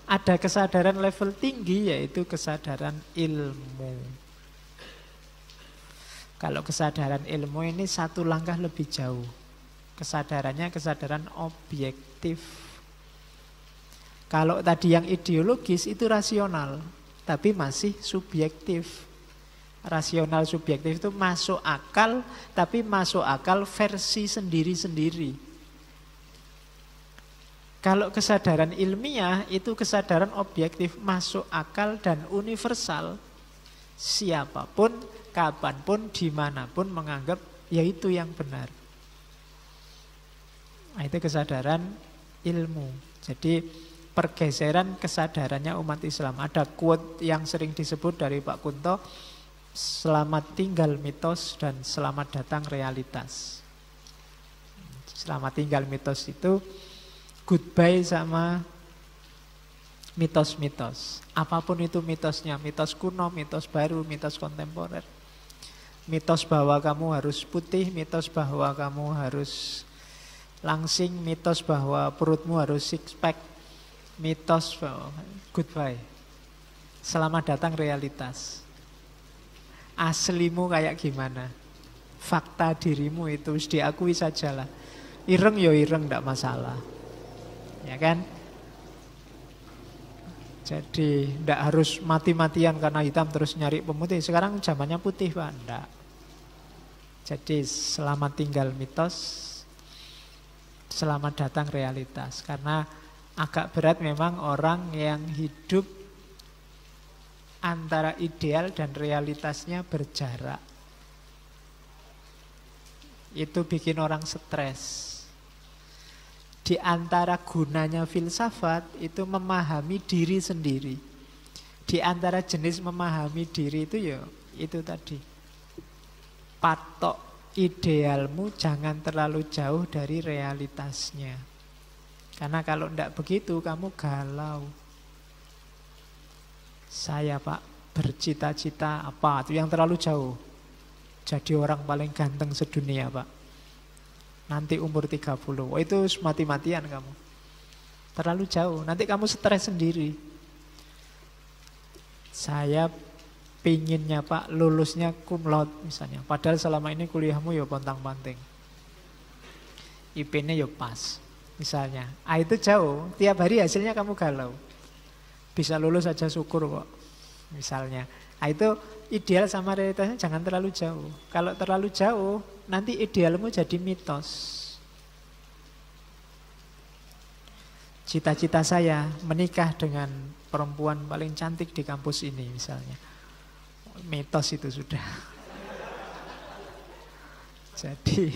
Ada kesadaran level tinggi, yaitu kesadaran ilmu. Kalau kesadaran ilmu ini satu langkah lebih jauh. Kesadarannya kesadaran objektif. Kalau tadi yang ideologis itu rasional, tapi masih subjektif. Rasional subjektif itu masuk akal, tapi masuk akal versi sendiri-sendiri. Kalau kesadaran ilmiah itu kesadaran objektif, masuk akal dan universal. Siapapun, kapanpun, dimanapun menganggap yaitu yang benar. Nah, itu kesadaran ilmu. Jadi pergeseran kesadarannya umat Islam. Ada quote yang sering disebut dari Pak Kunto, selamat tinggal mitos dan selamat datang realitas. Selamat tinggal mitos itu goodbye sama mitos-mitos. Apapun itu mitosnya, mitos kuno, mitos baru, mitos kontemporer. Mitos bahwa kamu harus putih, mitos bahwa kamu harus langsing, mitos bahwa perutmu harus six pack, mitos bahwa goodbye. Selamat datang realitas. Aslimu kayak gimana? Fakta dirimu itu harus diakui sajalah. Ireng ya ireng, tidak masalah. Ya kan? Jadi tidak harus mati-matian karena hitam terus nyari pemutih. Sekarang zamannya putih, Pak. Tidak. Jadi selamat tinggal mitos, selamat datang realitas. Karena agak berat memang orang yang hidup antara ideal dan realitasnya berjarak. Itu bikin orang stres. Di antara gunanya filsafat itu memahami diri sendiri. Di antara jenis memahami diri itu ya itu tadi. Patok idealmu jangan terlalu jauh dari realitasnya. Karena kalau tidak begitu kamu galau. Saya Pak bercita-cita apa? Itu yang terlalu jauh. Jadi orang paling ganteng sedunia Pak. Nanti umur 30. Oh, itu mati-matian kamu. Terlalu jauh. Nanti kamu stres sendiri. Saya pinginnya Pak lulusnya cum laude misalnya. Padahal selama ini kuliahmu ya pontang-panting. IP-nya ya pas. Misalnya. Ah, itu jauh. Tiap hari hasilnya kamu galau. Bisa lulus aja syukur kok. Misalnya. Ah, itu ideal sama realitasnya jangan terlalu jauh. Kalau terlalu jauh, nanti idealmu jadi mitos. Cita-cita saya menikah dengan perempuan paling cantik di kampus ini misalnya. Mitos itu sudah. Jadi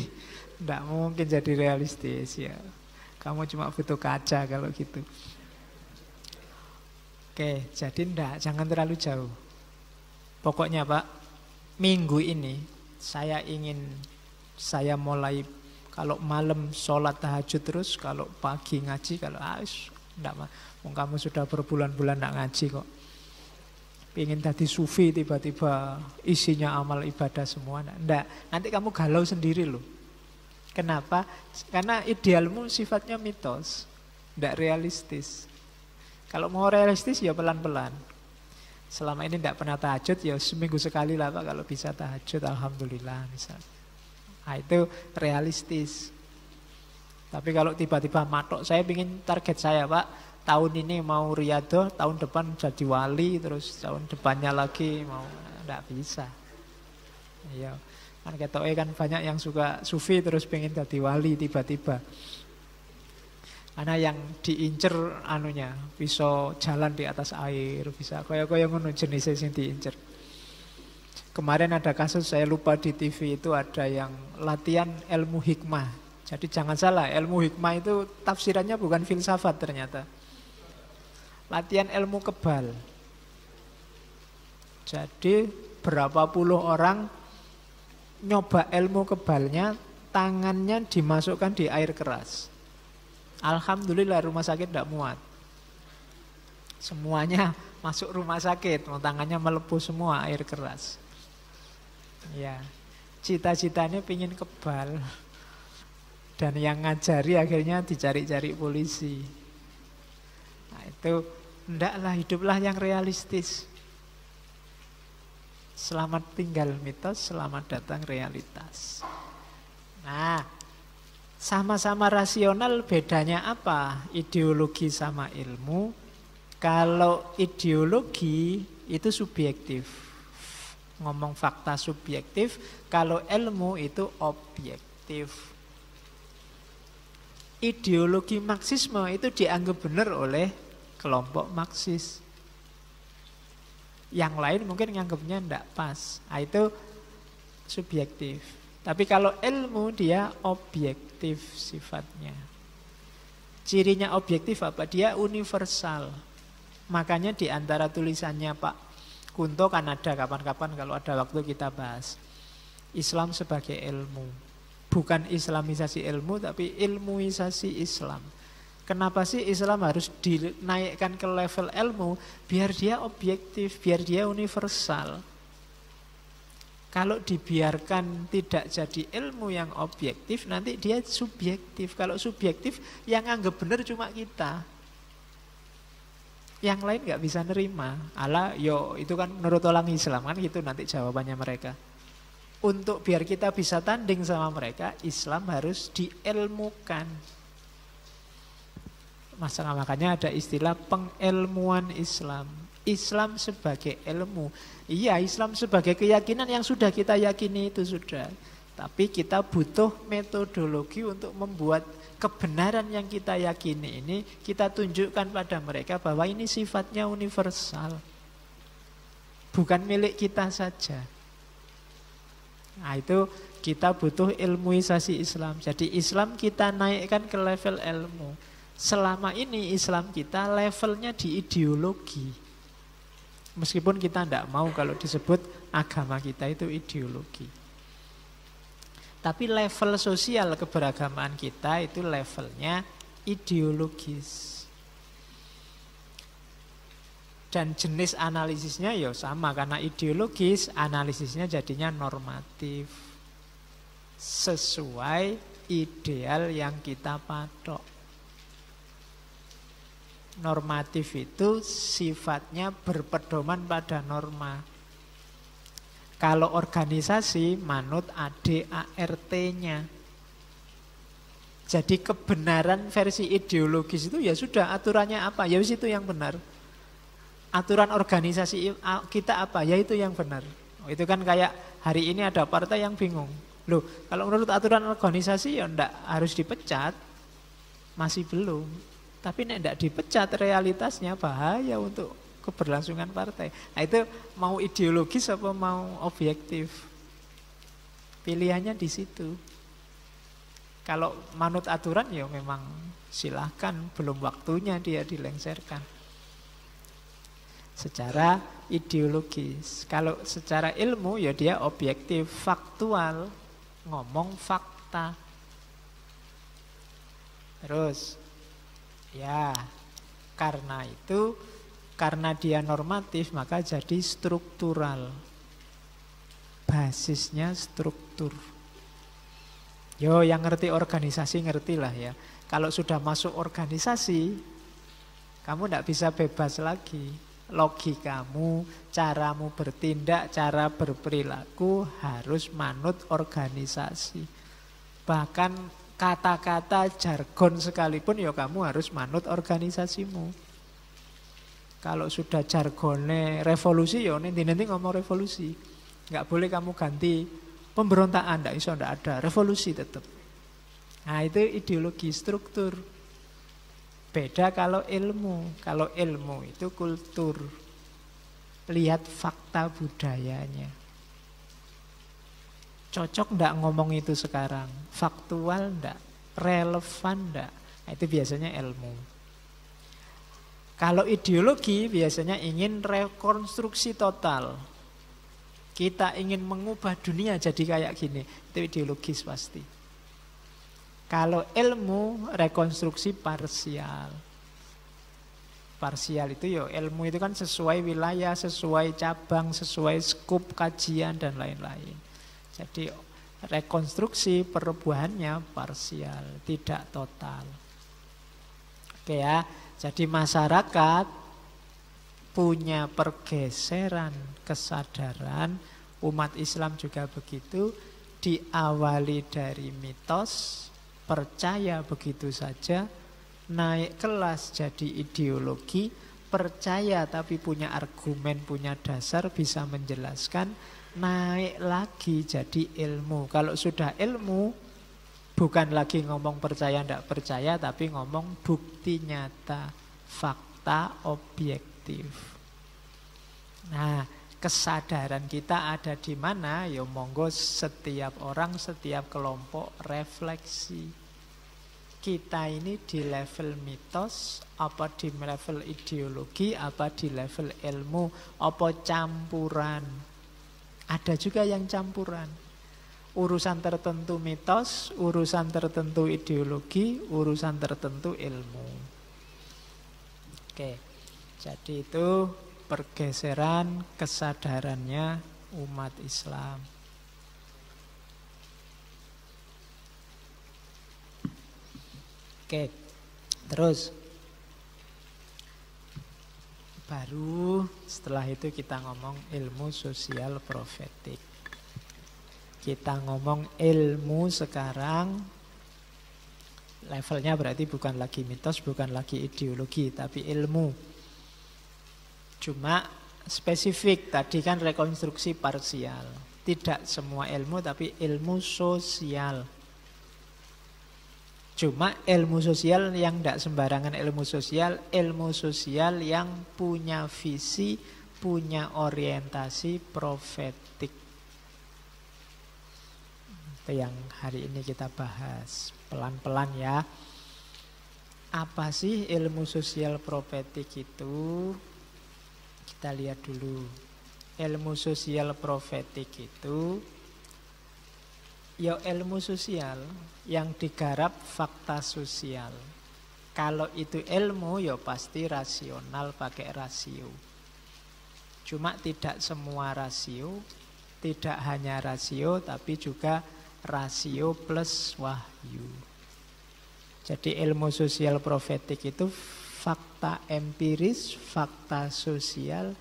tidak mungkin jadi realistis ya. Kamu cuma butuh kaca kalau gitu. Oke, jadi enggak, jangan terlalu jauh. Pokoknya Pak, minggu ini saya saya mulai kalau malam sholat tahajud terus, kalau pagi ngaji, kalau enggak, kamu sudah berbulan-bulan enggak ngaji kok. Pengen tadi sufi tiba-tiba isinya amal ibadah semua, enggak. Nanti kamu galau sendiri loh. Kenapa? Karena idealmu sifatnya mitos, enggak realistis. Kalau mau realistis ya pelan-pelan. Selama ini tidak pernah tahajud, ya seminggu sekali lah Pak kalau bisa tahajud, alhamdulillah misalnya. Nah, itu realistis. Tapi kalau tiba-tiba matok, saya ingin target saya Pak, tahun ini mau riyadhah, tahun depan jadi wali, terus tahun depannya lagi mau, tidak bisa. Iya, kan ketoknya kan banyak yang suka sufi terus pengen jadi wali tiba-tiba. Karena yang diincer anunya bisa jalan di atas air, bisa kaya-kaya ngono jenisnya yang diincer. Kemarin ada kasus saya lupa di TV itu ada yang latihan ilmu hikmah. Jadi jangan salah, ilmu hikmah itu tafsirannya bukan filsafat ternyata. Latihan ilmu kebal. Jadi berapa puluh orang nyoba ilmu kebalnya, tangannya dimasukkan di air keras. Alhamdulillah rumah sakit tidak muat. Semuanya masuk rumah sakit, tangannya melepuh semua air keras. Ya, cita-citanya pingin kebal. Dan yang ngajari akhirnya dicari-cari polisi. Nah, itu Ndaklah, hiduplah yang realistis. Selamat tinggal mitos, selamat datang realitas. Nah, sama-sama rasional, bedanya apa? Ideologi sama ilmu. Kalau ideologi itu subjektif, ngomong fakta subjektif. Kalau ilmu itu objektif. Ideologi Marxisme itu dianggap benar oleh kelompok Marxis. Yang lain mungkin nganggapnya tidak pas. Nah, itu subjektif. Tapi kalau ilmu dia objektif sifatnya. Cirinya objektif apa? Dia universal. Makanya di antara tulisannya Pak Kunto kan ada, kapan-kapan kalau ada waktu kita bahas. Islam sebagai ilmu. Bukan islamisasi ilmu, tapi ilmuisasi Islam. Kenapa sih Islam harus dinaikkan ke level ilmu? Biar dia objektif, biar dia universal. Kalau dibiarkan tidak jadi ilmu yang objektif, nanti dia subjektif. Kalau subjektif, yang anggap benar cuma kita. Yang lain nggak bisa nerima. Alah, yo itu kan menurut orang Islam kan gitu nanti jawabannya mereka. Untuk biar kita bisa tanding sama mereka, Islam harus diilmukan. Makanya ada istilah pengilmuan Islam. Islam sebagai ilmu. Iya, Islam sebagai keyakinan yang sudah kita yakini itu sudah. Tapi kita butuh metodologi untuk membuat kebenaran yang kita yakini ini kita tunjukkan pada mereka bahwa ini sifatnya universal. Bukan milik kita saja. Nah, itu kita butuh ilmuisasi Islam. Jadi Islam kita naikkan ke level ilmu. Selama ini Islam kita levelnya di ideologi. Meskipun kita tidak mau kalau disebut agama kita itu ideologi. Tapi level sosial keberagamaan kita itu levelnya ideologis. Dan jenis analisisnya ya sama, karena ideologis analisisnya jadinya normatif. Sesuai ideal yang kita patok. Normatif itu sifatnya berpedoman pada norma. Kalau organisasi manut ADART-nya. Jadi kebenaran versi ideologis itu ya sudah, aturannya apa? Ya itu yang benar. Aturan organisasi kita apa? Ya itu yang benar. Itu kan kayak hari ini ada partai yang bingung. Loh, kalau menurut aturan organisasi ya enggak harus dipecat. Masih belum. Tapi nek enggak dipecat, realitasnya bahaya untuk keberlangsungan partai. Nah itu mau ideologis apa mau objektif? Pilihannya di situ. Kalau manut aturan ya memang silahkan, belum waktunya dia dilengsarkan. Secara ideologis. Kalau secara ilmu ya dia objektif, faktual, ngomong fakta. Terus ya karena itu, karena dia normatif maka jadi struktural. Basisnya struktur. Yo yang ngerti organisasi ngertilah ya. Kalau sudah masuk organisasi, kamu tidak bisa bebas lagi. Logikamu, caramu bertindak, cara berperilaku harus manut organisasi. Bahkan kata-kata jargon sekalipun ya kamu harus manut organisasimu. Kalau sudah jargonnya revolusi ya nanti ngomong revolusi. Nggak boleh kamu ganti pemberontakan, nggak ada, revolusi tetap. Nah itu ideologi struktur. Beda kalau ilmu. Kalau ilmu itu kultur. Lihat fakta budayanya. Cocok enggak ngomong itu sekarang? Faktual enggak? Relevan enggak? Nah, itu biasanya ilmu. Kalau ideologi biasanya ingin rekonstruksi total. Kita ingin mengubah dunia jadi kayak gini. Itu ideologis pasti. Kalau ilmu rekonstruksi parsial. Parsial itu ya ilmu itu kan sesuai wilayah, sesuai cabang, sesuai skup kajian dan lain-lain. Jadi rekonstruksi perubahannya parsial, tidak total. Oke ya. Jadi masyarakat punya pergeseran kesadaran. Umat Islam juga begitu, diawali dari mitos, percaya begitu saja, naik kelas jadi ideologi, percaya tapi punya argumen, punya dasar, bisa menjelaskan, naik lagi jadi ilmu. Kalau sudah ilmu, bukan lagi ngomong percaya tidak percaya, tapi ngomong bukti nyata, fakta objektif. Nah, kesadaran kita ada di mana? Ya monggo setiap orang, setiap kelompok refleksi. Kita ini di level mitos, apa di level ideologi, apa di level ilmu, apa campuran. Ada juga yang campuran. Urusan tertentu mitos, urusan tertentu ideologi, urusan tertentu ilmu. Oke, jadi itu pergeseran kesadarannya umat Islam. Oke, terus baru setelah itu kita ngomong ilmu sosial profetik. Kita ngomong ilmu sekarang levelnya berarti bukan lagi mitos, bukan lagi ideologi, tapi ilmu. Cuma spesifik, tadi kan rekonstruksi parsial. Tidak semua ilmu, tapi ilmu sosial. Cuma ilmu sosial yang tidak sembarangan ilmu sosial yang punya visi, punya orientasi profetik. Itu yang hari ini kita bahas pelan-pelan ya. Apa sih ilmu sosial profetik itu? Kita lihat dulu. Ilmu sosial profetik itu ya ilmu sosial yang digarap fakta sosial. Kalau itu ilmu ya pasti rasional, pakai rasio. Cuma tidak semua rasio, tidak hanya rasio tapi juga rasio plus wahyu. Jadi ilmu sosial profetik itu fakta empiris, fakta sosial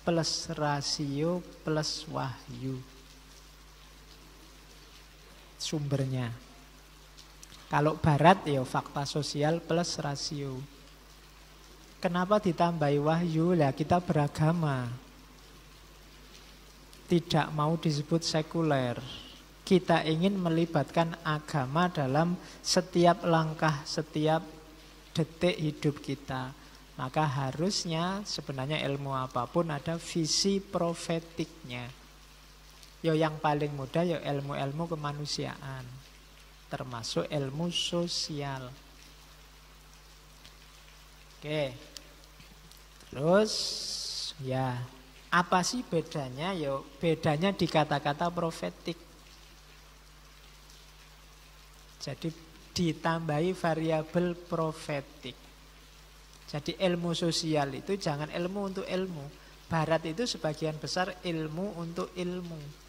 plus rasio plus wahyu. Sumbernya. Kalau barat ya fakta sosial plus rasio. Kenapa ditambahi wahyu? Lah kita beragama. Tidak mau disebut sekuler. Kita ingin melibatkan agama dalam setiap langkah, setiap detik hidup kita. Maka harusnya sebenarnya ilmu apapun ada visi profetiknya. Ya yang paling mudah ya ilmu-ilmu kemanusiaan, termasuk ilmu sosial. Oke. Terus ya apa sih bedanya? Ya bedanya di kata-kata profetik. Jadi ditambahi variabel profetik. Jadi ilmu sosial itu jangan ilmu untuk ilmu. Barat itu sebagian besar ilmu untuk ilmu.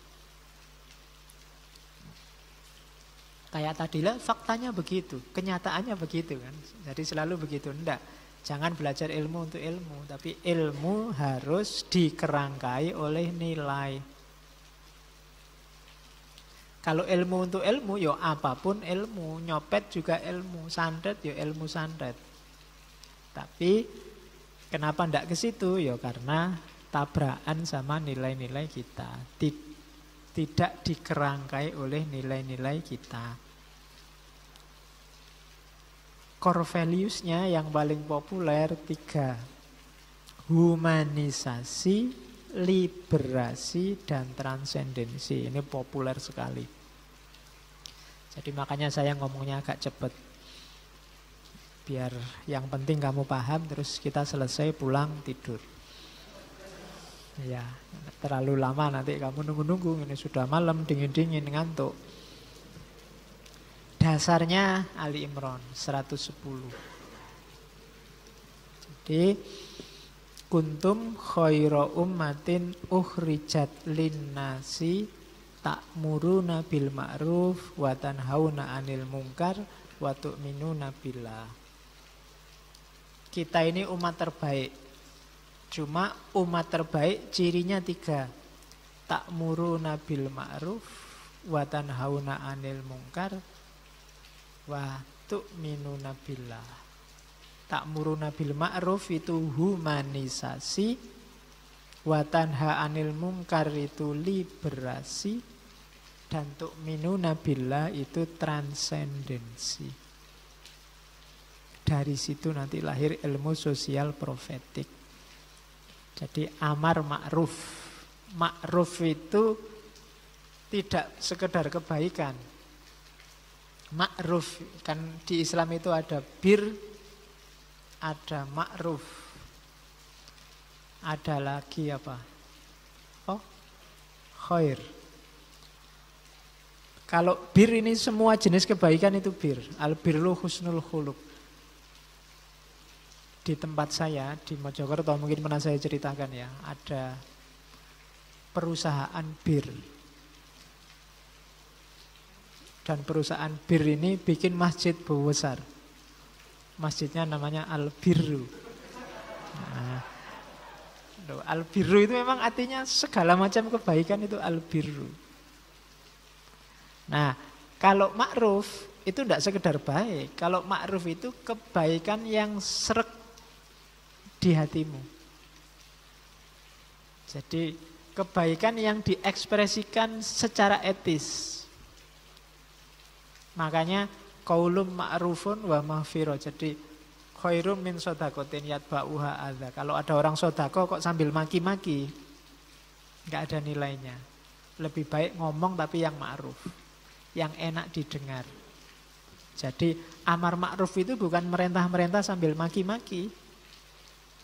Kayak tadilah faktanya begitu, kenyataannya begitu kan. Jadi selalu begitu. Enggak, jangan belajar ilmu untuk ilmu. Tapi ilmu harus dikerangkai oleh nilai. Kalau ilmu untuk ilmu, ya apapun ilmu. Nyopet juga ilmu, santet ya ilmu santet. Tapi kenapa ndak ke situ? Ya karena tabrakan sama nilai-nilai kita. Tidak dikerangkai oleh nilai-nilai kita. Core values-nya yang paling populer 3. Humanisasi, liberasi, dan transendensi. Ini populer sekali. Jadi makanya saya ngomongnya agak cepat. Biar yang penting kamu paham, terus kita selesai pulang tidur. Ya, terlalu lama nanti kamu nunggu-nunggu. Ini sudah malam, dingin-dingin, ngantuk. Dasarnya Ali Imran 110. Jadi kuntum khaira ummatin ukhrijat linnasi ta'muruna bil ma'ruf wa tanhauna 'anil munkar wa tu'minuna billah. Kita ini umat terbaik. Cuma umat terbaik cirinya 3. Ta'muruna bil ma'ruf wa tanhauna 'anil munkar wa tu'minuna billah. Ta'muruna bil ma'ruf itu humanisasi, wa tanha 'anil munkar itu liberasi, dan tu'minuna billah itu transendensi. Dari situ nanti lahir ilmu sosial profetik. Jadi amar ma'ruf. Ma'ruf itu tidak sekedar kebaikan. Ma'ruf, kan di Islam itu ada bir, ada ma'ruf. Ada lagi apa? Oh, khair. Kalau bir ini semua jenis kebaikan itu bir. Al-birru husnul khuluq. Di tempat saya, di Mojokerto, mungkin pernah saya ceritakan ya, ada perusahaan bir. Dan perusahaan bir ini bikin masjid besar. Masjidnya namanya Al-Birru. Nah, Al-Birru itu memang artinya segala macam kebaikan itu Al-Birru. Nah, kalau ma'ruf itu tidak sekedar baik. Kalau ma'ruf itu kebaikan yang sreg di hatimu. Jadi kebaikan yang diekspresikan secara etis. Makanya qaulun ma'rufun wa maghfirah. Jadi khairum min shadaqatin yatba'uha adza. Kalau ada orang sedekah kok sambil maki-maki, enggak ada nilainya. Lebih baik ngomong tapi yang ma'ruf, yang enak didengar. Jadi amar ma'ruf itu bukan merintah-merintah sambil maki-maki.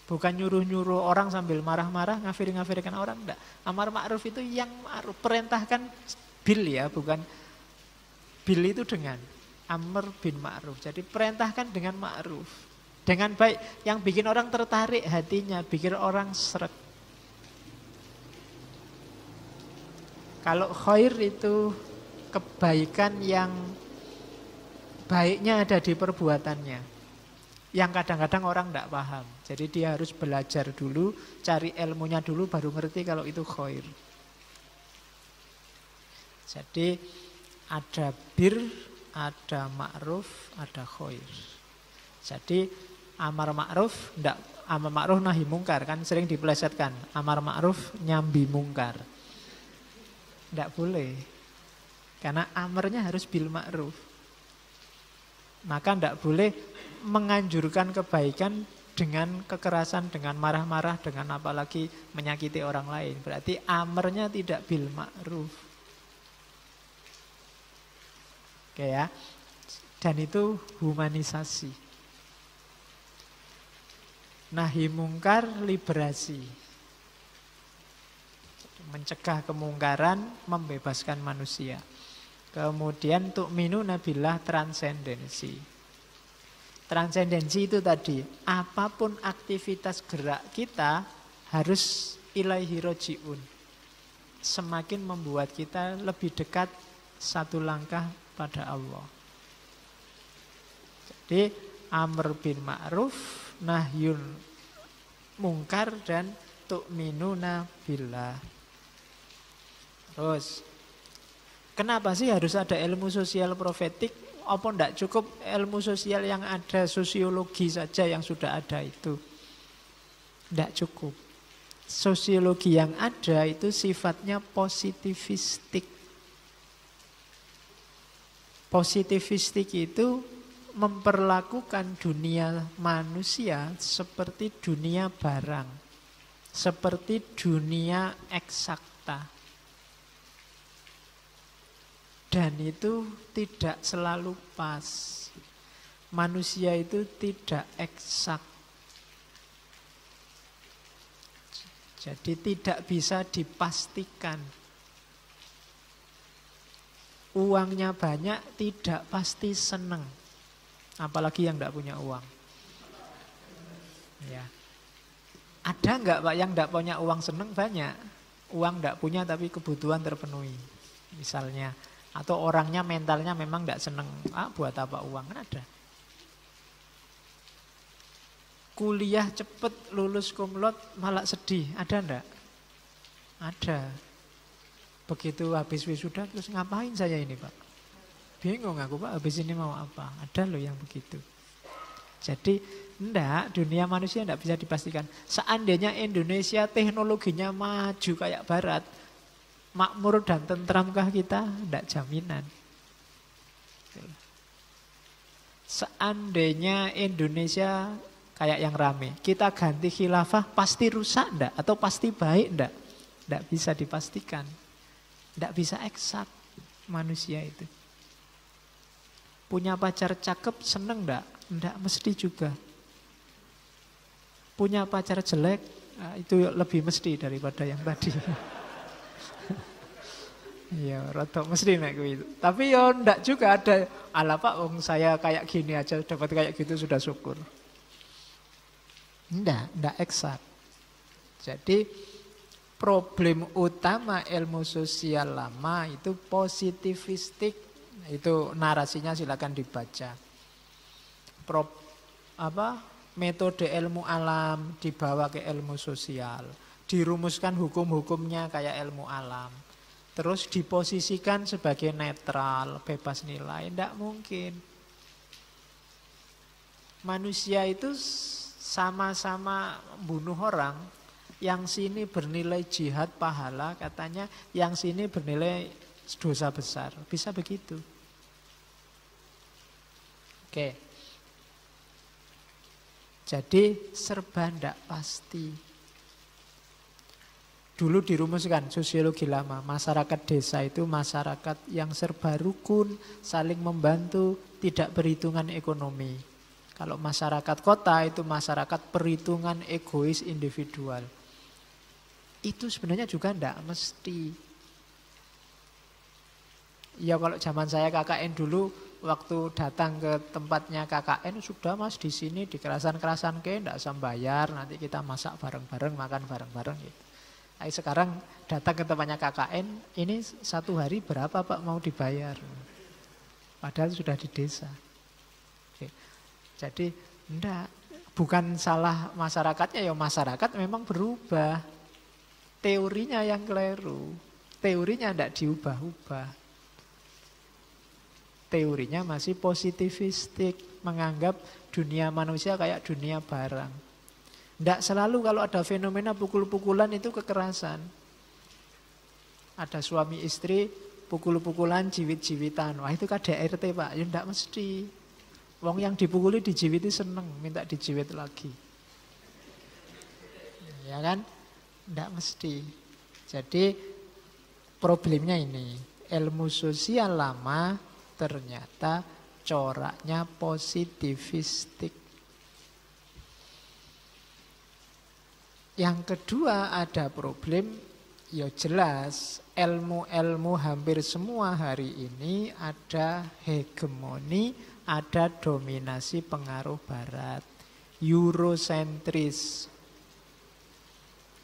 Bukan nyuruh-nyuruh orang sambil marah-marah, ngafir-ngafirkan orang, enggak. Amar ma'ruf itu yang ma'ruf, perintahkan bil ya, bukan bil itu dengan amr bin ma'ruf. Jadi perintahkan dengan ma'ruf, dengan baik, yang bikin orang tertarik hatinya, bikin orang sreg. Kalau khair itu kebaikan yang baiknya ada di perbuatannya, yang kadang-kadang orang tidak paham. Jadi dia harus belajar dulu, cari ilmunya dulu, baru ngerti kalau itu khair. Jadi ada bir, ada ma'ruf, ada khair. Jadi amar ma'ruf, amar ma'ruf nahi mungkar, kan sering dipelesetkan. Amar ma'ruf nyambi mungkar. Tidak boleh. Karena amarnya harus bil ma'ruf. Maka tidak boleh menganjurkan kebaikan dengan kekerasan, dengan marah-marah, dengan apalagi menyakiti orang lain. Berarti amarnya tidak bil ma'ruf. Oke ya. Dan itu humanisasi. Nahi mungkar, liberasi. Mencegah kemungkaran, membebaskan manusia. Kemudian tu'minuna billah, transendensi. Transendensi itu tadi, apapun aktivitas gerak kita harus ilaihi roji'un. Semakin membuat kita lebih dekat satu langkah pada Allah. Jadi amr bin ma'ruf, nahyun mungkar, dan tu'minuna billah. Terus, kenapa sih harus ada ilmu sosial profetik? Apa tidak cukup ilmu sosial yang ada, sosiologi saja yang sudah ada itu? Tidak cukup. Sosiologi yang ada itu sifatnya positivistik. Positivistik itu memperlakukan dunia manusia seperti dunia barang, seperti dunia eksakta. Dan itu tidak selalu pas. Manusia itu tidak eksak. Jadi tidak bisa dipastikan. Uangnya banyak tidak pasti senang. Apalagi yang tidak punya uang. Ya. Ada enggak Pak yang tidak punya uang senang? Banyak. Uang tidak punya tapi kebutuhan terpenuhi. Misalnya. Atau orangnya mentalnya memang tidak senang. Buat apa uang? Kan ada. kuliah cepet lulus cum laude malah sedih, ada ndak? Ada. Begitu habis wisuda terus ngapain saya ini Pak? Bingung aku Pak, habis ini mau apa? Ada loh yang begitu. Jadi enggak, dunia manusia enggak bisa dipastikan. Seandainya Indonesia teknologinya maju kayak barat, makmur dan tentramkah kita? Enggak jaminan. Seandainya Indonesia kayak yang rame, kita ganti khilafah pasti rusak enggak? Atau pasti baik enggak? Enggak bisa dipastikan. Enggak bisa eksak manusia itu. Punya pacar cakep seneng enggak? Enggak mesti juga. Punya pacar jelek, nah, itu lebih mesti daripada yang tadi. Iya, rada mesti nek kuwi. Tapi ya ndak juga ada, ala Pak wong saya kayak gini aja dapat kayak gitu sudah syukur. Ndak eksak. Jadi problem utama ilmu sosial lama itu positivistik. Itu narasinya silakan dibaca. Metode ilmu alam dibawa ke ilmu sosial. Dirumuskan hukum-hukumnya kayak ilmu alam. Terus diposisikan sebagai netral, bebas nilai. Tidak mungkin. Manusia itu sama-sama bunuh orang. Yang sini bernilai jihad pahala, katanya yang sini bernilai dosa besar. Bisa begitu. Oke. Jadi serba tidak pasti. Dulu dirumuskan sosiologi lama, masyarakat desa itu masyarakat yang serba rukun, saling membantu, tidak perhitungan ekonomi. Kalau masyarakat kota itu masyarakat perhitungan egois individual. Itu sebenarnya juga tidak mesti. Ya kalau zaman saya KKN dulu, waktu datang ke tempatnya KKN, sudah Mas di sini di kerasan-kerasan tidak usah bayar, nanti kita masak bareng-bareng, makan bareng-bareng gitu. Sekarang datang ke tempatnya KKN, ini satu hari berapa Pak mau dibayar? Padahal sudah di desa. Oke. Jadi enggak, bukan salah masyarakatnya, ya masyarakat memang berubah. Teorinya yang keliru. Teorinya enggak diubah-ubah. Teorinya masih positivistik, menganggap dunia manusia kayak dunia barang. Tidak selalu kalau ada fenomena pukul-pukulan itu kekerasan. Ada suami istri pukul-pukulan, jiwit-jiwitan. Wah itu KDRT Pak, ya tidak mesti. Wong yang dipukuli dijiwiti seneng, minta dijiwit lagi. Ya kan? Tidak mesti. Jadi problemnya ini, ilmu sosial lama ternyata coraknya positivistik. Yang kedua ada problem, ya jelas ilmu-ilmu hampir semua hari ini ada hegemoni, ada dominasi pengaruh barat. Eurosentris.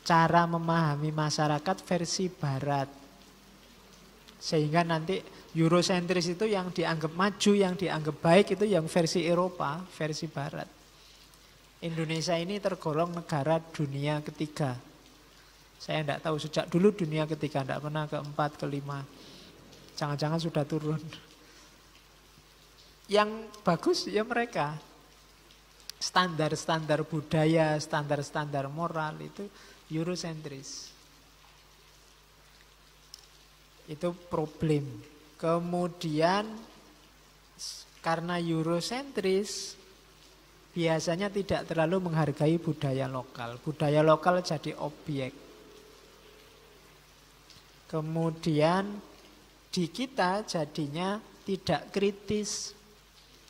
Cara memahami masyarakat versi barat. Sehingga nanti Eurosentris itu yang dianggap maju, yang dianggap baik itu yang versi Eropa, versi barat. Indonesia ini tergolong negara dunia ketiga. Saya tidak tahu sejak dulu dunia ketiga, tidak pernah keempat, kelima. Jangan-jangan sudah turun. Yang bagus ya mereka. Standar-standar budaya, standar-standar moral itu Eurosentris. Itu problem. Kemudian karena Eurosentris biasanya tidak terlalu menghargai budaya lokal. Budaya lokal jadi objek. Kemudian di kita jadinya tidak kritis.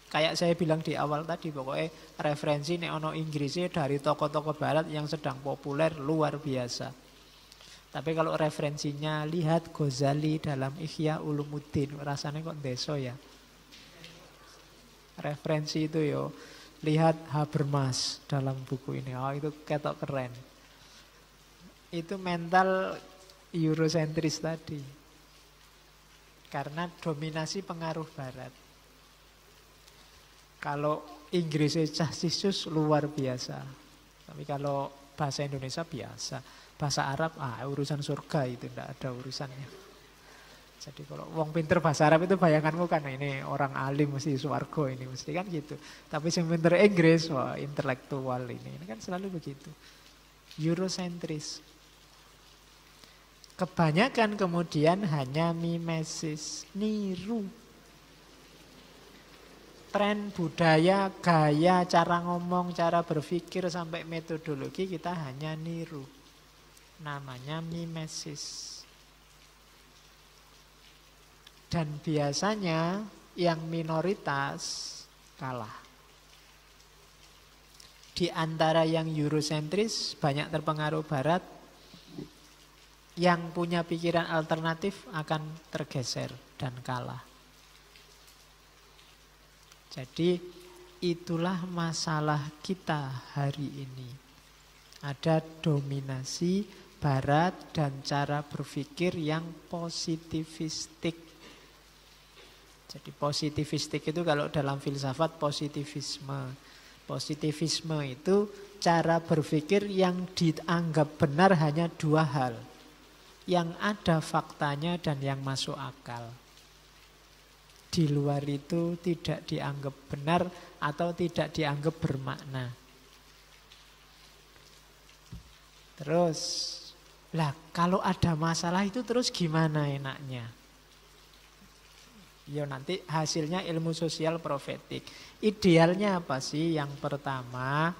Kayak saya bilang di awal tadi, pokoknya referensi nek ono Inggrisnya dari tokoh-tokoh barat yang sedang populer luar biasa. Tapi kalau referensinya lihat Ghazali dalam Ihya Ulumuddin, rasanya kok deso ya. Referensi itu yo. Lihat Habermas dalam buku ini. Oh itu ketok keren. Itu mental Eurosentris tadi. Karena dominasi pengaruh barat. Kalau Inggrisnya casisus luar biasa. Tapi kalau bahasa Indonesia biasa. Bahasa Arab, urusan surga itu tidak ada urusannya. Jadi kalau wong pinter bahasa Arab itu bayanganmu kan ini orang alim mesti swarga ini mesti kan gitu. Tapi yang pinter Inggris wah intelektual ini kan selalu begitu. Eurocentris. Kebanyakan kemudian hanya mimesis, niru. Tren budaya, gaya, cara ngomong, cara berpikir sampai metodologi kita hanya niru. Namanya mimesis. Dan biasanya yang minoritas kalah. Di antara yang Eurosentris banyak terpengaruh Barat, yang punya pikiran alternatif akan tergeser dan kalah. Jadi itulah masalah kita hari ini. Ada dominasi Barat dan cara berpikir yang positivistik. Jadi positivistik itu kalau dalam filsafat positivisme. Positivisme itu cara berpikir yang dianggap benar hanya dua hal. Yang ada faktanya dan yang masuk akal. Di luar itu tidak dianggap benar atau tidak dianggap bermakna. Terus, kalau ada masalah itu terus gimana enaknya? Ya nanti hasilnya ilmu sosial profetik. Idealnya apa sih? Yang pertama,